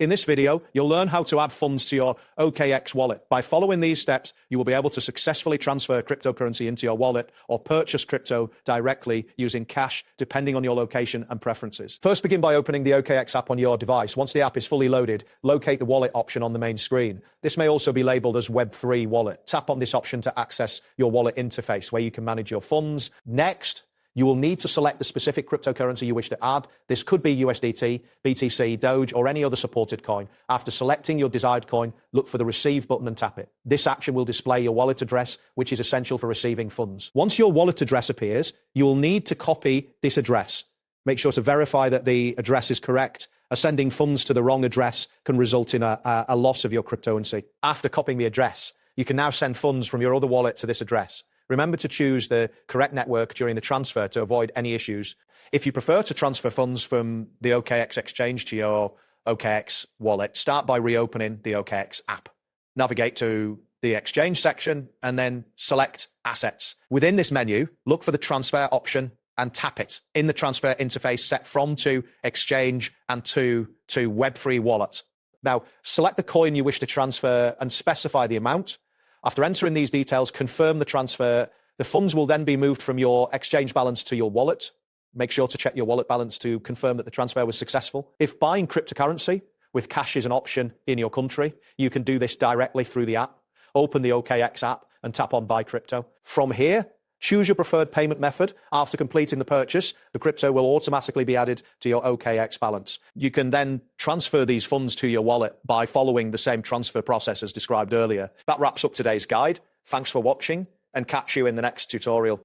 In this video, you'll learn how to add funds to your OKX wallet. By following these steps, you will be able to successfully transfer cryptocurrency into your wallet or purchase crypto directly using cash, depending on your location and preferences. First, begin by opening the OKX app on your device. Once the app is fully loaded, locate the wallet option on the main screen. This may also be labeled as Web3 Wallet. Tap on this option to access your wallet interface where you can manage your funds. Next, you will need to select the specific cryptocurrency you wish to add. This could be USDT, BTC, Doge, or any other supported coin. After selecting your desired coin, look for the Receive button and tap it. This action will display your wallet address, which is essential for receiving funds. Once your wallet address appears, you will need to copy this address. Make sure to verify that the address is correct, as sending funds to the wrong address can result in a loss of your cryptocurrency. After copying the address, you can now send funds from your other wallet to this address. Remember to choose the correct network during the transfer to avoid any issues. If you prefer to transfer funds from the OKX exchange to your OKX wallet, start by reopening the OKX app. Navigate to the exchange section and then select Assets. Within this menu, look for the transfer option and tap it. In the transfer interface, set from to exchange and to Web3 Wallet. Now, select the coin you wish to transfer and specify the amount. After entering these details, confirm the transfer. The funds will then be moved from your exchange balance to your wallet. Make sure to check your wallet balance to confirm that the transfer was successful. If buying cryptocurrency with cash is an option in your country, you can do this directly through the app. Open the OKX app and tap on Buy Crypto. From here, choose your preferred payment method. After completing the purchase, the crypto will automatically be added to your OKX balance. You can then transfer these funds to your wallet by following the same transfer process as described earlier. That wraps up today's guide. Thanks for watching and catch you in the next tutorial.